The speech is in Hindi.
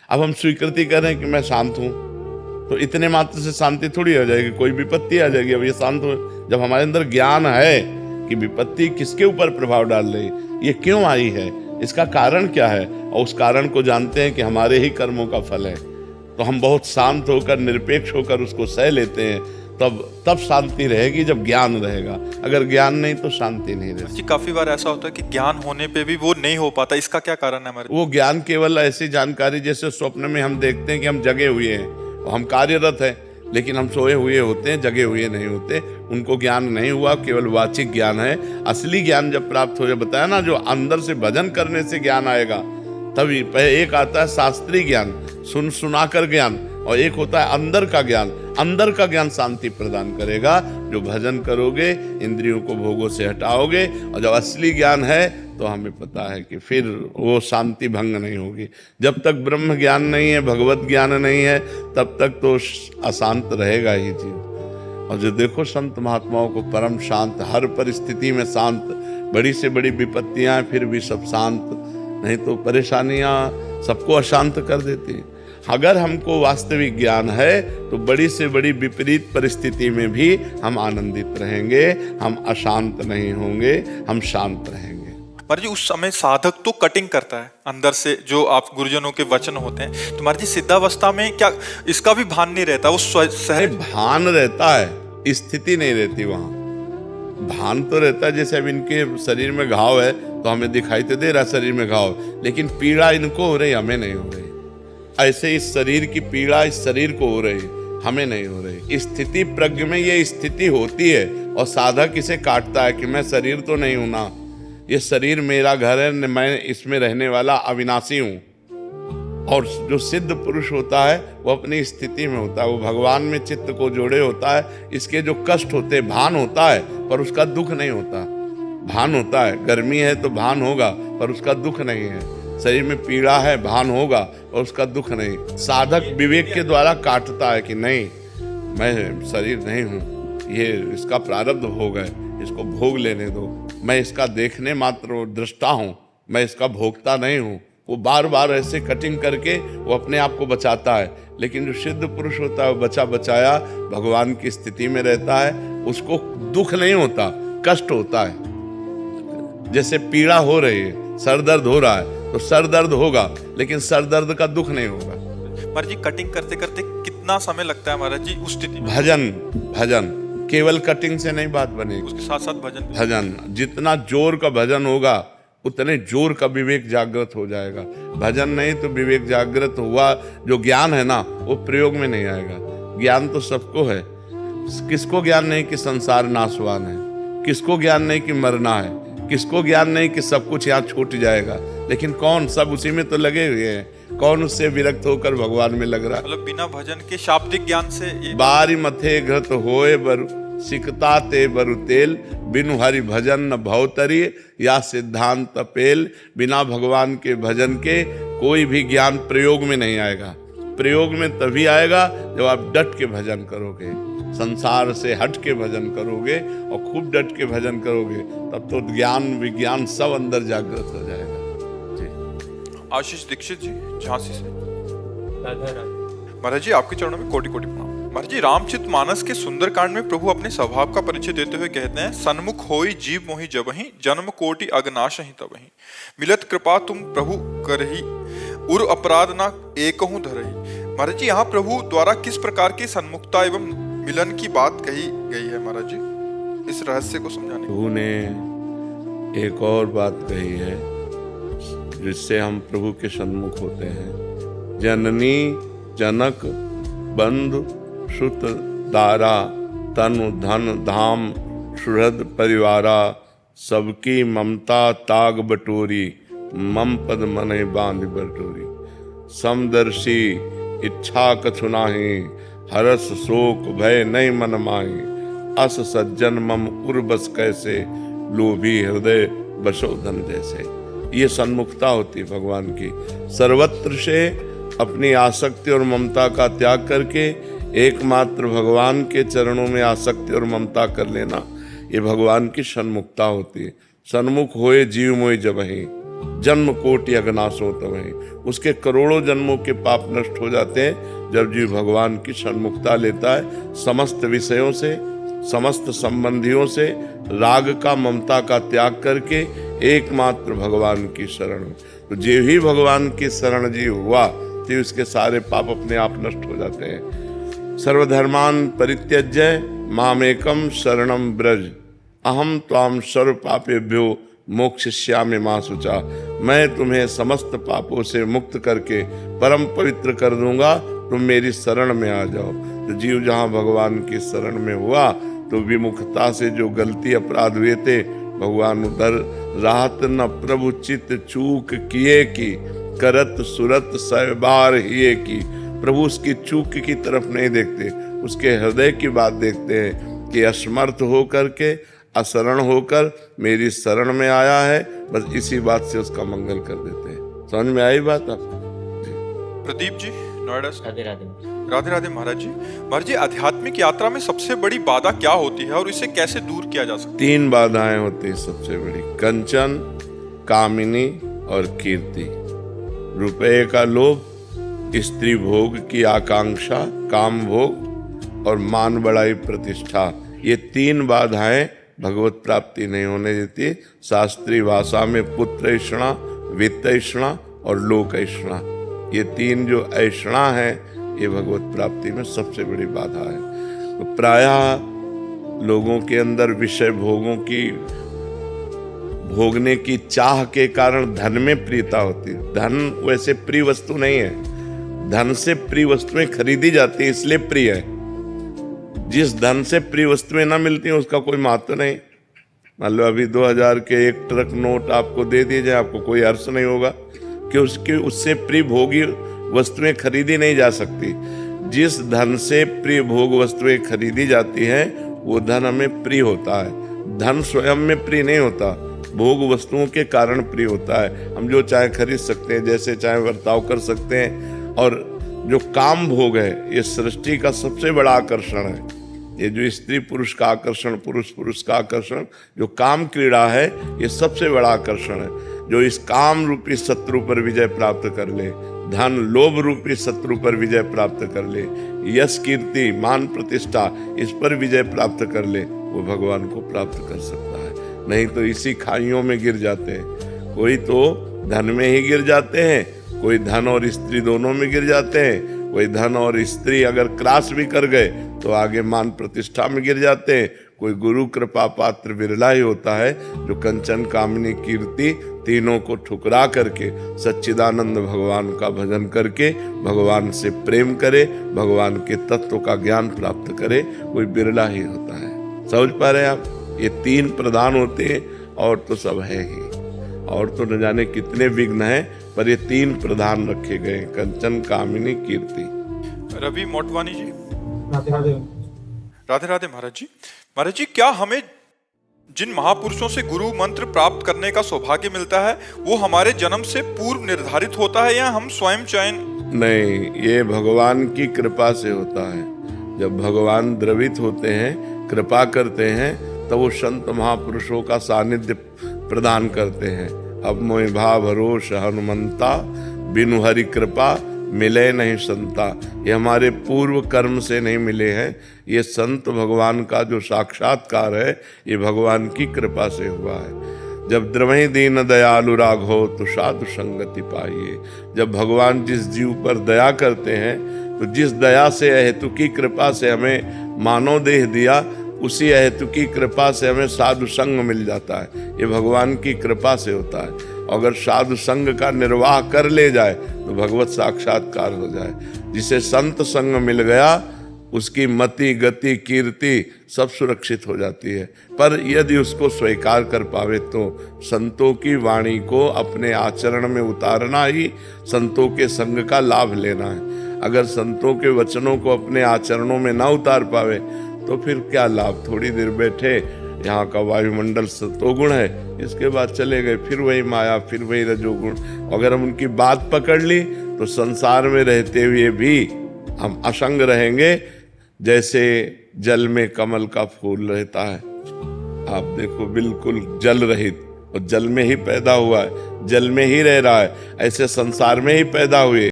अब हम स्वीकृति करें कि मैं शांत हूँ, तो इतने मात्र से शांति थोड़ी हो जाएगी, कोई विपत्ति आ जाएगी। अब ये शांत हो, जब हमारे अंदर ज्ञान है कि विपत्ति किसके ऊपर प्रभाव डाल रही, ये क्यों आई है, इसका कारण क्या है, और उस कारण को जानते हैं कि हमारे ही कर्मों का फल है, तो हम बहुत शांत होकर, निरपेक्ष होकर उसको सह लेते हैं। तब शांति रहेगी जब ज्ञान रहेगा। अगर ज्ञान नहीं तो शांति नहीं रहेगी। जी काफी बार ऐसा होता है कि ज्ञान होने पे भी वो नहीं हो पाता, इसका क्या कारण है हमारे? वो ज्ञान केवल ऐसी जानकारी, जैसे स्वप्न में हम देखते हैं कि हम जगे हुए हैं, हम कार्यरत हैं, लेकिन हम सोए हुए होते हैं, जगे हुए नहीं होते। उनको ज्ञान नहीं हुआ, केवल वाचिक ज्ञान है। असली ज्ञान जब प्राप्त हो जाए, बताया ना, जो अंदर से भजन करने से ज्ञान आएगा, तभी एक आता है शास्त्रीय ज्ञान, सुनाकर ज्ञान, और एक होता है अंदर का ज्ञान। अंदर का ज्ञान शांति प्रदान करेगा। जो भजन करोगे, इंद्रियों को भोगों से हटाओगे, और जब असली ज्ञान है तो हमें पता है कि फिर वो शांति भंग नहीं होगी। जब तक ब्रह्म ज्ञान नहीं है, भगवत ज्ञान नहीं है, तब तक तो अशांत रहेगा ही जीव। और जो देखो संत महात्माओं को परम शांत, हर परिस्थिति में शांत, बड़ी से बड़ी विपत्तियां फिर भी सब शांत, नहीं तो परेशानियां सबको अशांत कर देती हैं। अगर हमको वास्तविक ज्ञान है तो बड़ी से बड़ी विपरीत परिस्थिति में भी हम आनंदित रहेंगे, हम अशांत नहीं होंगे, हम शांत रहेंगे। महाराज जी उस समय साधक तो कटिंग करता है अंदर से, जो आप गुरुजनों के वचन होते हैं, तो महाराज जी सिद्धावस्था में क्या इसका भी भान नहीं रहता? वो सहज भान रहता है, स्थिति नहीं रहती वहां। भान तो रहता है, जैसे अब इनके शरीर में घाव है तो हमें दिखाई तो दे रहा शरीर में घाव, लेकिन पीड़ा इनको हो रही, हमें नहीं हो रही। ऐसे इस शरीर की पीड़ा इस शरीर को हो रही, हमें नहीं हो रही। स्थिति प्रज्ञ में ये स्थिति होती है, और साधक इसे काटता है कि मैं शरीर तो नहीं हूं ना, ये शरीर मेरा घर है, मैं इसमें रहने वाला अविनाशी हूं। और जो सिद्ध पुरुष होता है वो अपनी स्थिति में होता है, वो भगवान में चित्त को जोड़े होता है। इसके जो कष्ट होते हैं, भान होता है पर उसका दुख नहीं होता। भान होता है, गर्मी है तो भान होगा पर उसका दुख नहीं है। शरीर में पीड़ा है, भान होगा और उसका दुख नहीं। साधक विवेक के द्वारा काटता है कि नहीं, मैं शरीर नहीं हूँ, ये इसका प्रारब्ध भोग है, इसको भोग लेने दो, मैं इसका देखने मात्र दृष्टा हूँ, मैं इसका भोगता नहीं हूँ। वो बार बार ऐसे कटिंग करके वो अपने आप को बचाता है। लेकिन जो सिद्ध पुरुष होता है वो बचा बचाया भगवान की स्थिति में रहता है, उसको दुख नहीं होता, कष्ट होता है। जैसे पीड़ा हो रही है, सर दर्द हो रहा है तो सर दर्द होगा, लेकिन सर दर्द का दुख नहीं होगा। महाराज जी कटिंग करते करते कितना समय लगता है महाराज जी उस स्थिति में? भजन केवल कटिंग से नहीं बात बनेगी, उसके साथ साथ भजन जितना जोर का भजन होगा उतने जोर का विवेक जागृत हो जाएगा। भजन नहीं तो विवेक जागृत हुआ, जो ज्ञान है ना वो प्रयोग में नहीं आएगा। ज्ञान तो सबको है, किसको ज्ञान नहीं कि संसार नाशवान है, किसको ज्ञान नहीं कि मरना है, किसको ज्ञान नहीं कि सब कुछ यहाँ छूट जाएगा। लेकिन कौन, सब उसी में तो लगे हुए हैं, कौन उससे विरक्त होकर भगवान में लग रहा है? मतलब बिना भजन के शाब्दिक ज्ञान से बारी मथे घृत होए बर सिकता ते बरु तेल, बिनु हरि भजन न भवतरी या सिद्धांत पेल। बिना भगवान के भजन के कोई भी ज्ञान प्रयोग में नहीं आएगा। प्रयोग में तभी आएगा जब आप डट के भजन करोगे, संसार से हट के भजन करोगे और खूब डट के भजन करोगे, तब तो ज्ञान विज्ञान सब अंदर जागृत हो जाएगा। जी आशीष दीक्षित जी झांसी से। महाराज जी आपके चरणों में कोटि कोटि प्रणाम। महाराज जी रामचरित मानस के सुंदरकांड में प्रभु अपने स्वभाव का परिचय देते हुए कहते हैं, सन्मुख होई जीव मोहि जबहि, जन्म कोटि अगनाशहि तबहि, मिलत कृपा तुम प्रभु करहि, उर अपराध ना एकहु धरहि। महाराज जी यहाँ प्रभु द्वारा किस प्रकार की सन्मुखता एवं मिलन की बात कही गई है महाराज जी, इस रहस्य को समझाने? प्रभु ने एक और बात कही है जिससे हम प्रभु के सन्मुख होते हैं। जननी जनक बंधु सुत दारा, तनु धन धाम सुहृद परिवारा, सबकी ममता ताग बटोरी, मम पद मने बांध बटोरी। समदर्शी इच्छा कछु नाही, हरस शोक भय नहीं मन माही, अस सज्जन मम उर्बस कैसे, लोभी हृदय बसोधन जैसे। ये सन्मुखता होती है भगवान की। सर्वत्र से अपनी आसक्ति और ममता का त्याग करके एकमात्र भगवान के चरणों में आसक्ति और ममता कर लेना, ये भगवान की सन्मुखता होती है। सन्मुख होए जीव मोहि जबहि, जन्म कोटि अगनाशो तवहि। उसके करोड़ों जन्मों के पाप नष्ट हो जाते हैं जब जीव भगवान की सन्मुखता लेता है। समस्त विषयों से, समस्त संबंधियों से, राग का, ममता का त्याग करके एकमात्र भगवान की शरण में। तो जो ही भगवान की शरण जी हुआ तो उसके सारे पाप अपने आप नष्ट हो जाते हैं। सर्वधर्मान परित्यज्य मामेकम शरणम ब्रज, अहम त्वाम सर्व पापेभ्यो मोक्षयिष्यामि मा शुचा। मैं तुम्हें समस्त पापों से मुक्त करके परम पवित्र कर दूंगा, तुम मेरी शरण में आ जाओ। तो जीव जहाँ भगवान की शरण में हुआ तो विमुखता से जो गलती अपराध हुए थे भगवान उधर राहत न प्रभु चित चूक किए की, करत सुरत सहबार हिए की। प्रभु उसकी चूक की तरफ नहीं देखते, उसके हृदय की बात देखते हैं कि असमर्थ होकर के, अशरण होकर मेरी शरण में आया है, बस इसी बात से उसका मंगल कर देते हैं। समझ में आई बात आपको? प्रदीप जी नोएडा से। राधे राधे। राधे राधे महाराज जी। महाराज जी, आध्यात्मिक यात्रा में सबसे बड़ी बाधा क्या होती है और इसे कैसे दूर किया जा सकता है? 3 बाधाएं होती है सबसे बड़ी, कंचन, कामिनी और कीर्ति। रुपये का लोभ, स्त्री भोग की आकांक्षा, काम भोग और मान बढ़ाई प्रतिष्ठा, ये 3 बाधाएं भगवत प्राप्ति नहीं होने देती। शास्त्रीय भाषा में पुत्र ऐषणा, वित्त ऐषणा और लोक ऐषणा, ये 3 जो ऐषणा है ये भगवत प्राप्ति में सबसे बड़ी बाधा है। तो प्रायः लोगों के अंदर विषय भोगों की भोगने की चाह के कारण धन में प्रियता होती है। धन वैसे प्रिय वस्तु नहीं है, धन से प्रिय वस्तुएं खरीदी जाती है इसलिए प्रिय है। जिस धन से प्रिय वस्तुएं ना मिलती हैं उसका कोई महत्व नहीं। मान लो अभी 2000 के 1 ट्रक नोट आपको दे दिए जाए, आपको कोई हर्ष नहीं होगा कि उससे प्रिय भोगी वस्तुएं खरीदी नहीं जा सकती। जिस धन से प्रिय भोग वस्तुएं खरीदी जाती हैं वो धन हमें प्रिय होता है। धन स्वयं में प्रिय नहीं होता, भोग वस्तुओं के कारण प्रिय होता है। हम जो चाहे खरीद सकते हैं, जैसे चाहे बर्ताव कर सकते हैं। और जो काम भोग है ये सृष्टि का सबसे बड़ा आकर्षण है। ये जो स्त्री पुरुष का आकर्षण, पुरुष पुरुष का आकर्षण, जो काम क्रीड़ा है ये सबसे बड़ा आकर्षण है। जो इस काम रूपी शत्रु पर विजय प्राप्त कर ले, धन लोभ रूपी शत्रु पर विजय प्राप्त कर ले, यश कीर्ति मान प्रतिष्ठा इस पर विजय प्राप्त कर ले, वो भगवान को प्राप्त कर सकता है। नहीं तो इसी खाइयों में गिर जाते हैं। कोई तो धन में ही गिर जाते हैं, कोई धन और स्त्री दोनों में गिर जाते हैं, कोई धन और स्त्री अगर क्रॉस भी कर गए तो आगे मान प्रतिष्ठा में गिर जाते हैं। कोई गुरु कृपा पात्र विरला ही होता है जो कंचन कामनी कीर्ति तीनों को ठुकरा करके सच्चिदानंद भगवान का भजन करके भगवान से प्रेम करे, भगवान के तत्व का ज्ञान प्राप्त करे, कोई बिरला ही होता है। समझ पा रहे हैं आप? ये 3 प्रधान होते हैं और तो सब है ही, और तो न जाने कितने विघ्न हैं, पर ये 3 प्रधान रखे गए, कंचन कामिनी कीर्ति। रवि मोटवानी जी। राधे राधे। राधे राधे महाराज जी। महाराज जी, क्या हमें जिन महापुरुषों से गुरु मंत्र प्राप्त करने का सौभाग्य मिलता है वो हमारे जन्म से पूर्व निर्धारित होता है या हम स्वयं चयन? नहीं, ये भगवान की कृपा से होता है। जब भगवान द्रवित होते हैं, कृपा करते हैं, तब वो संत महापुरुषों का सानिध्य प्रदान करते हैं। अब मोहि भाव भरोस हनुमंता, बिनु हरि कृपा मिले नहीं संता। ये हमारे पूर्व कर्म से नहीं मिले हैं, ये संत भगवान का जो साक्षात्कार है ये भगवान की कृपा से हुआ है। जब द्रवहि दीन दयालु राघव तो साधु संगति पाइए। जब भगवान जिस जीव पर दया करते हैं तो जिस दया से हेतु की कृपा से हमें मानव देह दिया, उसी हेतु की कृपा से हमें साधु संग मिल जाता है। ये भगवान की कृपा से होता है। अगर साधु संग का निर्वाह कर ले जाए तो भगवत साक्षात्कार हो जाए। जिसे संत संग मिल गया उसकी मति गति कीर्ति सब सुरक्षित हो जाती है। पर यदि उसको स्वीकार कर पावे तो संतों की वाणी को अपने आचरण में उतारना ही संतों के संग का लाभ लेना है। अगर संतों के वचनों को अपने आचरणों में ना उतार पावे तो फिर क्या लाभ। थोड़ी देर बैठे, यहाँ का वायुमंडल सतोगुण है, इसके बाद चले गए, फिर वही माया, फिर वही रजोगुण। अगर हम उनकी बात पकड़ ली तो संसार में रहते हुए भी हम असंग रहेंगे। जैसे जल में कमल का फूल रहता है, आप देखो बिल्कुल जल रहित, और जल में ही पैदा हुआ है। जल में ही रह रहा है, ऐसे संसार में ही पैदा हुए।